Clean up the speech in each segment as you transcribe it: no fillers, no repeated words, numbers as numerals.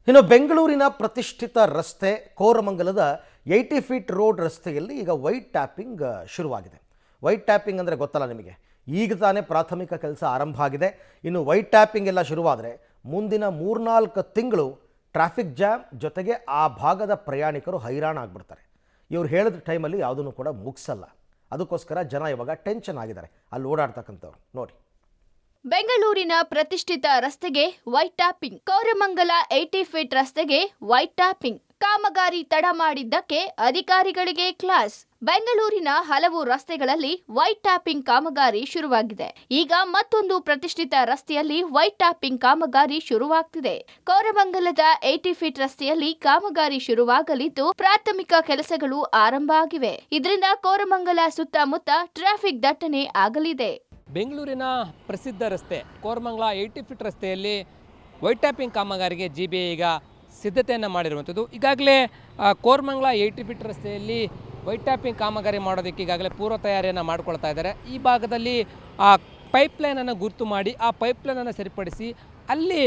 ಇನ್ನು ಬೆಂಗಳೂರಿನ ಪ್ರತಿಷ್ಠಿತ ರಸ್ತೆ ಕೋರಮಂಗಲದ 80 ಫೀಟ್ ರೋಡ್ ರಸ್ತೆಯಲ್ಲಿ ಈಗ ವೈಟ್ ಟ್ಯಾಪಿಂಗ್ ಶುರುವಾಗಿದೆ. ವೈಟ್ ಟ್ಯಾಪಿಂಗ್ ಅಂದರೆ ಗೊತ್ತಲ್ಲ ನಿಮಗೆ, ಈಗ ತಾನೇ ಪ್ರಾಥಮಿಕ ಕೆಲಸ ಆರಂಭ ಆಗಿದೆ. ಇನ್ನು ವೈಟ್ ಟ್ಯಾಪಿಂಗ್ ಎಲ್ಲ ಶುರುವಾದರೆ ಮುಂದಿನ 3-4 ತಿಂಗಳು ಟ್ರಾಫಿಕ್ ಜಾಮ್ ಜೊತೆಗೆ ಆ ಭಾಗದ ಪ್ರಯಾಣಿಕರು ಹೈರಾಣ ಆಗಿಬಿಡ್ತಾರೆ. ಇವ್ರು ಹೇಳಿದ ಟೈಮಲ್ಲಿ ಯಾವುದನ್ನು ಕೂಡ ಮುಗಿಸಲ್ಲ. ಅದಕ್ಕೋಸ್ಕರ ಜನ ಇವಾಗ ಟೆನ್ಷನ್ ಆಗಿದ್ದಾರೆ ಅಲ್ಲಿ ಓಡಾಡ್ತಕ್ಕಂಥವ್ರು. ನೋಡಿ, ಬೆಂಗಳೂರಿನ ಪ್ರತಿಷ್ಠಿತ ರಸ್ತೆಗೆ ವೈಟ್ ಟ್ಯಾಪಿಂಗ್. ಕೋರಮಂಗಲ 80 ಫೀಟ್ ರಸ್ತೆಗೆ ವೈಟ್ ಟ್ಯಾಪಿಂಗ್. ಕಾಮಗಾರಿ ತಡ ಮಾಡಿದ್ದಕ್ಕೆ ಅಧಿಕಾರಿಗಳಿಗೆ ಕ್ಲಾಸ್. ಬೆಂಗಳೂರಿನ ಹಲವು ರಸ್ತೆಗಳಲ್ಲಿ ವೈಟ್ ಟ್ಯಾಪಿಂಗ್ ಕಾಮಗಾರಿ ಶುರುವಾಗಿದೆ. ಈಗ ಮತ್ತೊಂದು ಪ್ರತಿಷ್ಠಿತ ರಸ್ತೆಯಲ್ಲಿ ವೈಟ್ ಟ್ಯಾಪಿಂಗ್ ಕಾಮಗಾರಿ ಶುರುವಾಗ್ತಿದೆ. ಕೋರಮಂಗಲದ 80 ಫೀಟ್ ರಸ್ತೆಯಲ್ಲಿ ಕಾಮಗಾರಿ ಶುರುವಾಗಲಿದ್ದು ಪ್ರಾಥಮಿಕ ಕೆಲಸಗಳು ಆರಂಭ ಆಗಿವೆ. ಇದರಿಂದ ಕೋರಮಂಗಲ ಸುತ್ತಮುತ್ತ ಟ್ರಾಫಿಕ್ ದಟ್ಟಣೆ ಆಗಲಿದೆ. ಬೆಂಗಳೂರಿನ ಪ್ರಸಿದ್ಧ ರಸ್ತೆ ಕೋರಮಂಗಲ 80 ಫೀಟ್ ರಸ್ತೆಯಲ್ಲಿ ವೈಟ್ ಟ್ಯಾಪಿಂಗ್ ಕಾಮಗಾರಿಗೆ ಜಿಬಿಎ ಈಗ ಸಿದ್ಧತೆಯನ್ನು ಮಾಡಿರುವಂಥದ್ದು. ಈಗಾಗಲೇ ಕೋರಮಂಗಲ 80 ಫೀಟ್ ರಸ್ತೆಯಲ್ಲಿ ವೈಟ್ ಟ್ಯಾಪಿಂಗ್ ಕಾಮಗಾರಿ ಮಾಡೋದಕ್ಕೆ ಈಗಾಗಲೇ ಪೂರ್ವ ತಯಾರಿಯನ್ನು ಮಾಡಿಕೊಳ್ತಾ ಇದ್ದಾರೆ. ಈ ಭಾಗದಲ್ಲಿ ಪೈಪ್ಲೈನನ್ನು ಗುರುತು ಮಾಡಿ ಆ ಪೈಪ್ಲೈನನ್ನು ಸರಿಪಡಿಸಿ ಅಲ್ಲಿ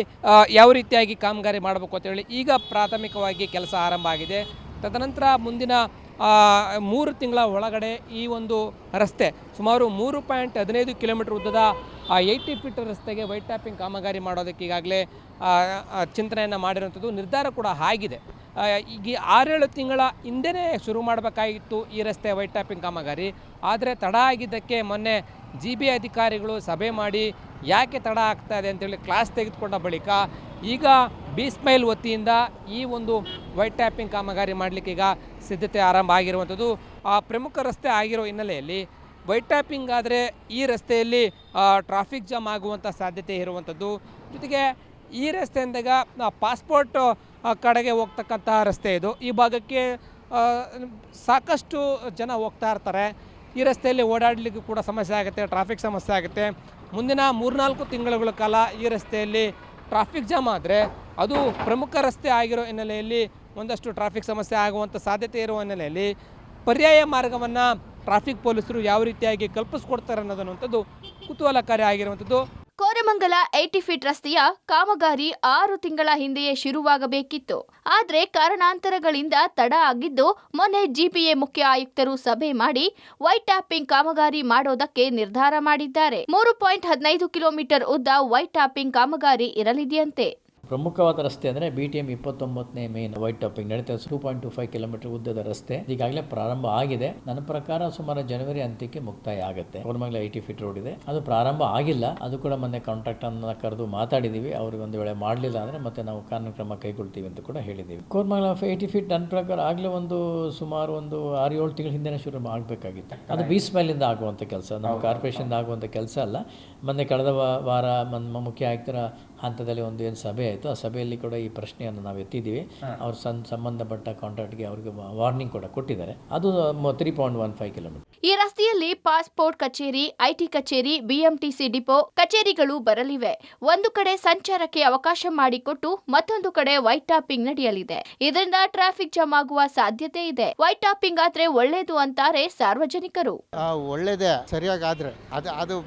ಯಾವ ರೀತಿಯಾಗಿ ಕಾಮಗಾರಿ ಮಾಡಬೇಕು ಅಂತೇಳಿ ಈಗ ಪ್ರಾಥಮಿಕವಾಗಿ ಕೆಲಸ ಆರಂಭ ಆಗಿದೆ. ತದನಂತರ ಮುಂದಿನ 3 ತಿಂಗಳ ಒಳಗಡೆ ಈ ಒಂದು ರಸ್ತೆ ಸುಮಾರು 3.15 ಕಿಲೋಮೀಟರ್ ಉದ್ದದ 80 ಫೀಟ್ ರಸ್ತೆಗೆ ವೈಟ್ ಟ್ಯಾಪಿಂಗ್ ಕಾಮಗಾರಿ ಮಾಡೋದಕ್ಕೆ ಈಗಾಗಲೇ ಚಿಂತನೆಯನ್ನು ಮಾಡಿರುವಂಥದ್ದು. ನಿರ್ಧಾರ ಕೂಡ ಆಗಿದೆ. ಈಗ 6-7 ತಿಂಗಳ ಹಿಂದೆಯೇ ಶುರು ಮಾಡಬೇಕಾಗಿತ್ತು ಈ ರಸ್ತೆ ವೈಟ್ ಟ್ಯಾಪಿಂಗ್ ಕಾಮಗಾರಿ. ಆದರೆ ತಡ ಆಗಿದ್ದಕ್ಕೆ ಮೊನ್ನೆ ಜಿಬಿಎ ಅಧಿಕಾರಿಗಳು ಸಭೆ ಮಾಡಿ ಯಾಕೆ ತಡ ಆಗ್ತಾ ಇದೆ ಅಂತೇಳಿ ಕ್ಲಾಸ್ ತೆಗೆದುಕೊಂಡ ಬಳಿಕ ಈಗ ಬಿ-ಸ್ಮೈಲ್ ವತಿಯಿಂದ ಈ ಒಂದು ವೈಟ್ ಟ್ಯಾಪಿಂಗ್ ಕಾಮಗಾರಿ ಮಾಡಲಿಕ್ಕೆ ಈಗ ಸಿದ್ಧತೆ ಆರಂಭ ಆಗಿರುವಂಥದ್ದು. ಪ್ರಮುಖ ರಸ್ತೆ ಆಗಿರೋ ಹಿನ್ನೆಲೆಯಲ್ಲಿ ವೈಟ್ ಟ್ಯಾಪಿಂಗ್ ಆದರೆ ಈ ರಸ್ತೆಯಲ್ಲಿ ಟ್ರಾಫಿಕ್ ಜಾಮ್ ಆಗುವಂಥ ಸಾಧ್ಯತೆ ಇರುವಂಥದ್ದು. ಜೊತೆಗೆ ಈ ರಸ್ತೆಯಿಂದಾಗ ಪಾಸ್ಪೋರ್ಟ್ ಕಡೆಗೆ ಹೋಗ್ತಕ್ಕಂತಹ ರಸ್ತೆ ಇದು. ಈ ಭಾಗಕ್ಕೆ ಸಾಕಷ್ಟು ಜನ ಹೋಗ್ತಾ ಇರ್ತಾರೆ. ಈ ರಸ್ತೆಯಲ್ಲಿ ಓಡಾಡಲಿಕ್ಕೂ ಕೂಡ ಸಮಸ್ಯೆ ಆಗುತ್ತೆ, ಟ್ರಾಫಿಕ್ ಸಮಸ್ಯೆ ಆಗುತ್ತೆ. ಮುಂದಿನ 3-4 ತಿಂಗಳುಗಳ ಕಾಲ ಈ ರಸ್ತೆಯಲ್ಲಿ ಟ್ರಾಫಿಕ್ ಜಾಮ್ ಆದರೆ ಅದು ಪ್ರಮುಖ ರಸ್ತೆ ಆಗಿರೋ ಹಿನ್ನೆಲೆಯಲ್ಲಿ ಒಂದಷ್ಟು ಟ್ರಾಫಿಕ್ ಸಮಸ್ಯೆ ಆಗುವಂಥ ಸಾಧ್ಯತೆ ಇರುವ ಹಿನ್ನೆಲೆಯಲ್ಲಿ ಪರ್ಯಾಯ ಮಾರ್ಗವನ್ನು ಟ್ರಾಫಿಕ್ ಪೊಲೀಸರು ಯಾವ ರೀತಿಯಾಗಿ ಕಲ್ಪಿಸ್ಕೊಡ್ತಾರೆ ಅನ್ನೋದನ್ನುವಂಥದ್ದು ಕುತೂಹಲಕಾರಿ ಆಗಿರುವಂಥದ್ದು. ಕೋರಮಂಗಲ 80 ಫೀಟ್ ರಸ್ತೆಯ ಕಾಮಗಾರಿ 6 ತಿಂಗಳ ಹಿಂದೆಯೇ ಶುರುವಾಗಬೇಕಿತ್ತು. ಆದರೆ ಕಾರಣಾಂತರಗಳಿಂದ ತಡ ಆಗಿದ್ದು ಮೊನ್ನೆ ಜಿಬಿಎ ಮುಖ್ಯ ಆಯುಕ್ತರು ಸಭೆ ಮಾಡಿ ವೈಟ್ ಟ್ಯಾಪಿಂಗ್ ಕಾಮಗಾರಿ ಮಾಡೋದಕ್ಕೆ ನಿರ್ಧಾರ ಮಾಡಿದ್ದಾರೆ. 3.15 ಕಿಲೋಮೀಟರ್ ಉದ್ದ ವೈಟ್ ಟ್ಯಾಪಿಂಗ್ ಕಾಮಗಾರಿ ಇರಲಿದೆಯಂತೆ. ಪ್ರಮುಖವಾದ ರಸ್ತೆ ಅಂದರೆ BTM 29ನೇ ಮೇನ್ ವೈಟ್ ಟಾಪಿಂಗ್ ನಡೀತಾ 2.25 ಕಿಲೋಮೀಟರ್ ಉದ್ದದ ರಸ್ತೆ ಈಗಾಗಲೇ ಪ್ರಾರಂಭ ಆಗಿದೆ. ನನ್ನ ಪ್ರಕಾರ ಸುಮಾರು ಜನವರಿ ಅಂತ್ಯಕ್ಕೆ ಮುಕ್ತಾಯ ಆಗುತ್ತೆ. ಕೋರಮಂಗಲ 80 ಫೀಟ್ ರೋಡ್ ಇದೆ, ಅದು ಪ್ರಾರಂಭ ಆಗಿಲ್ಲ. ಅದು ಕೂಡ ಮೊನ್ನೆ ಕಾಂಟ್ರಾಕ್ಟ್ ಅನ್ನು ಕರೆದು ಮಾತಾಡಿದ್ದೀವಿ. ಅವ್ರಿಗೆ ಒಂದು ವೇಳೆ ಮಾಡಲಿಲ್ಲ ಅಂದರೆ ಮತ್ತೆ ನಾವು ಕಾನೂನು ಕ್ರಮ ಕೈಗೊಳ್ತೀವಿ ಅಂತ ಕೂಡ ಹೇಳಿದ್ದೀವಿ. ಕೋರಮಂಗಲ 80 ಫೀಟ್ ನನ್ನ ಪ್ರಕಾರ ಆಗಲೇ ಸುಮಾರು 6-7 ತಿಂಗಳ ಹಿಂದೆ ಶುರು ಆಗಬೇಕಾಗಿತ್ತು. ಅದು ಬಿ-ಸ್ಮೈಲಿಂದ ಆಗುವಂಥ ಕೆಲಸ, ನಮ್ಮ ಕಾರ್ಪೊರೇಷನ್ ಆಗುವಂಥ ಕೆಲಸ ಅಲ್ಲ. ಮೊನ್ನೆ ಕಳೆದ ವಾರ ಮುಖ್ಯ ಆಯುಕ್ತರ ಹಂತದಲ್ಲಿ ಏನು ಸಭೆ ಆಯಿತು, ಆ ಸಭೆಯಲ್ಲಿ ಕೂಡ ಈ ಪ್ರಶ್ನೆಯನ್ನು ನಾವು ಎತ್ತಿದ್ದೀವಿ. ಅವ್ರ ಸಂಬಂಧಪಟ್ಟ ಕಾಂಟ್ರಾಕ್ಟ್ಗೆ ಅವರಿಗೆ ವಾರ್ನಿಂಗ್ ಕೂಡ ಕೊಟ್ಟಿದ್ದಾರೆ. ಅದು 3.15 ಕಿಲೋಮೀಟರ್. ಈ ರಸ್ತೆಯಲ್ಲಿ ಪಾಸ್ಪೋರ್ಟ್ ಕಚೇರಿ, ಐಟಿ ಕಚೇರಿ, ಬಿಎಂಟಿಸಿ ಡಿಪೋ ಕಚೇರಿಗಳು ಬರಲಿವೆ. ಒಂದು ಕಡೆ ಸಂಚಾರಕ್ಕೆ ಅವಕಾಶ ಮಾಡಿಕೊಟ್ಟು ಮತ್ತೊಂದು ಕಡೆ ವೈಟ್ ಟ್ಯಾಪಿಂಗ್ ನಡೆಯಲಿದೆ. ಇದರಿಂದ ಟ್ರಾಫಿಕ್ ಜಾಮ್ ಆಗುವ ಸಾಧ್ಯತೆ ಇದೆ. ವೈಟ್ ಟ್ಯಾಪಿಂಗ್ ಆದ್ರೆ ಒಳ್ಳೇದು ಅಂತಾರೆ ಸಾರ್ವಜನಿಕರು. ಒಳ್ಳೇದೇ, ಸರಿಯಾಗಾದ್ರೆ ಅದು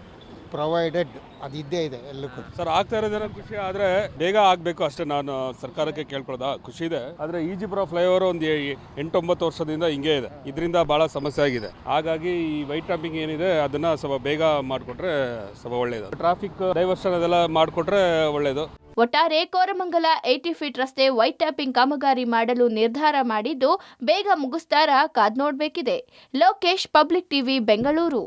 ಪ್ರೊವೈಡೆಡ್ ಅದು ಇದ್ದೇ ಇದೆ ಎಲ್ಲಕ್ಕೂ. ಸರ್, ಆಗ್ತಾ ಇರೋದೇನೋ ಖುಷಿ, ಆದರೆ ಬೇಗ ಆಗಬೇಕು ಅಷ್ಟೇ. ನಾನು ಸರ್ಕಾರಕ್ಕೆ ಕೇಳ್ಕೊಳ್ಳೋದ ಖುಷಿ ಇದೆ. ಆದರೆ ಈಜಿಪುರ ಫ್ಲೈಓವರ್ ಒಂದು 8-9 ವರ್ಷದಿಂದ ಹಿಂಗೆ ಇದೆ. ಇದರಿಂದ ಭಾಳ ಸಮಸ್ಯೆ ಆಗಿದೆ. ಹಾಗಾಗಿ ಈ ವೈಟ್ ಟ್ಯಾಪಿಂಗ್ ಏನಿದೆ ಅದನ್ನು ಸ್ವಲ್ಪ ಬೇಗ ಮಾಡಿಕೊಟ್ರೆ ಸ್ವಲ್ಪ ಒಳ್ಳೆಯದು. ಟ್ರಾಫಿಕ್ ಡೈವರ್ಷನ್ ಅದೆಲ್ಲ ಮಾಡಿಕೊಟ್ರೆ ಒಳ್ಳೆಯದು. ಒಟ್ಟಾರೆ ಕೋರಮಂಗಲ 80 ಫೀಟ್ ರಸ್ತೆ ವೈಟ್ ಟ್ಯಾಪಿಂಗ್ ಕಾಮಗಾರಿ ಮಾಡಲು ನಿರ್ಧಾರ ಮಾಡಿದ್ದು ಬೇಗ ಮುಗಿಸ್ತಾರಾ ಕಾದ್ ನೋಡ್ಬೇಕಿದೆ. Lokesh, public TV, Bengaluru.